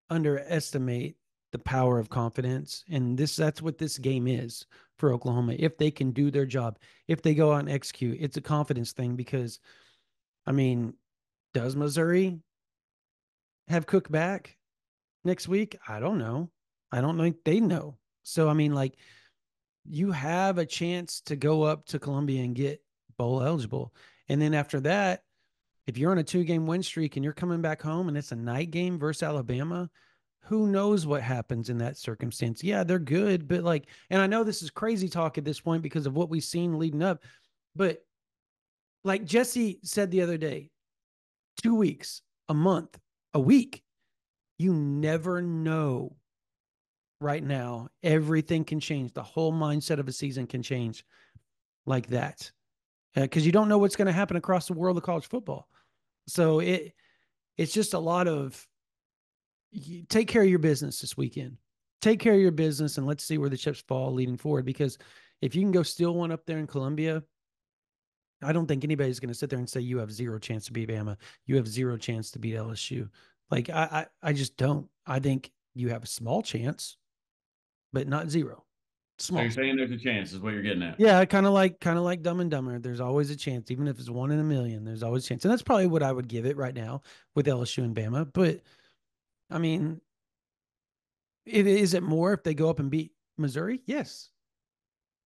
underestimate the power of confidence. And that's what this game is for Oklahoma. If they can do their job, if they go out and execute, it's a confidence thing because I mean, does Missouri have Cook back next week? I don't know. I don't think they know. So I mean, like, you have a chance to go up to Columbia and get bowl eligible. And then after that, if you're on a 2-game win streak and you're coming back home and it's a night game versus Alabama, who knows what happens in that circumstance? Yeah, they're good, but like, and I know this is crazy talk at this point because of what we've seen leading up, but like Jesse said the other day, 2 weeks, a month, a week, you never know right now. Everything can change. The whole mindset of a season can change like that because you don't know what's going to happen across the world of college football. So it's just a lot of take care of your business this weekend. Take care of your business and let's see where the chips fall leading forward. Because if you can go steal one up there in Columbia, I don't think anybody's going to sit there and say you have zero chance to beat Bama. You have zero chance to beat LSU. Like I just don't. I think you have a small chance, but not zero. So you're Small. saying there's a chance, is what you're getting at. Yeah, kind of like Dumb and Dumber. There's always a chance, even if it's 1 in a million. There's always a chance, and that's probably what I would give it right now with LSU and Bama. But I mean, is it more if they go up and beat Missouri? Yes.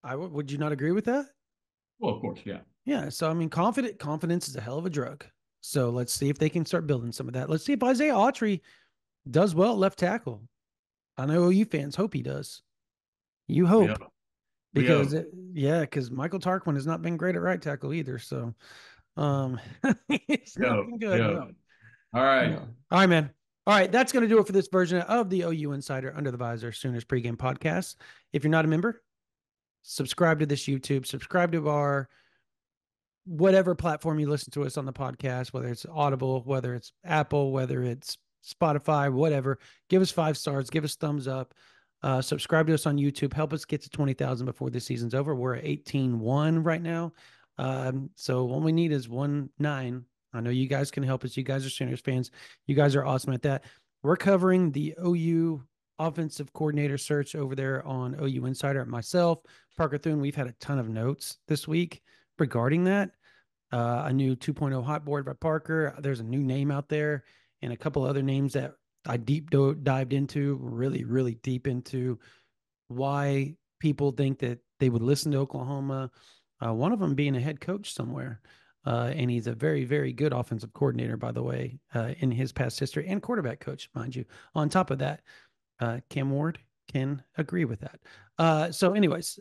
Would you not agree with that? Well, of course, yeah. Yeah. So I mean, confidence is a hell of a drug. So let's see if they can start building some of that. Let's see if Isaiah Autry does well at left tackle. I know you fans hope he does. You We hope hope. We because hope. because Michael Tarquin has not been great at right tackle either. So um, it's We not hope. been We good. hope. No, All right. no. All right, man. All right, that's going to do it for this version of the OU Insider Under the Visor Sooners pregame podcast. If you're not a member, subscribe to this YouTube, subscribe to our whatever platform you listen to us on the podcast, whether it's Audible, whether it's Apple, whether it's Spotify, whatever. Give us 5 stars, give us thumbs up. Subscribe to us on YouTube. Help us get to 20,000 before this season's over. We're at 18-1 right now. So what we need is 1-9. I know you guys can help us. You guys are Sooners fans. You guys are awesome at that. We're covering the OU offensive coordinator search over there on OU Insider. Myself, Parker Thune, we've had a ton of notes this week regarding that. A new 2.0 hot board by Parker. There's a new name out there and a couple other names that I dived into, really, really deep into why people think that they would listen to Oklahoma. One of them being a head coach somewhere. And he's a very, very good offensive coordinator, by the way, in his past history and quarterback coach, mind you. On top of that, Cam Ward can agree with that. Anyways,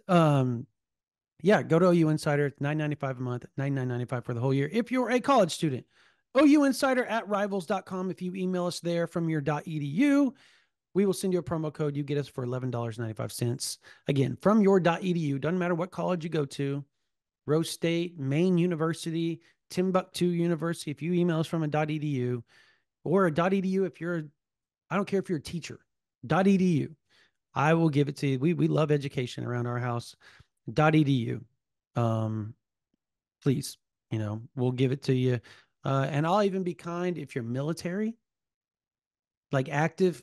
yeah, go to OU Insider. It's $9.95 a month, $99.95 for the whole year. If you're a college student, OU Insider at rivals.com. If you email us there from your .edu, we will send you a promo code. You get us for $11.95. Again, from your .edu. Doesn't matter what college you go to. Rose State, Maine University, Timbuktu University. If you email us from a .edu or a .edu if you're, I don't care if you're a teacher, .edu. I will give it to you. We love education around our house. .edu. Please, we'll give it to you. And I'll even be kind if you're military, like active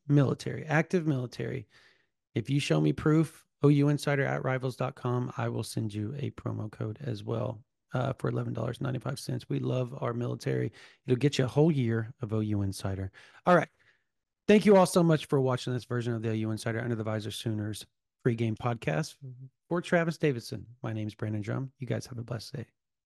military. If you show me proof, OU Insider at rivals.com, I will send you a promo code as well for $11.95. We love our military. It'll get you a whole year of OU Insider. All right. Thank you all so much for watching this version of the OU Insider Under the Visor Sooners pregame podcast. For Travis Davidson, my name is Brandon Drum. You guys have a blessed day.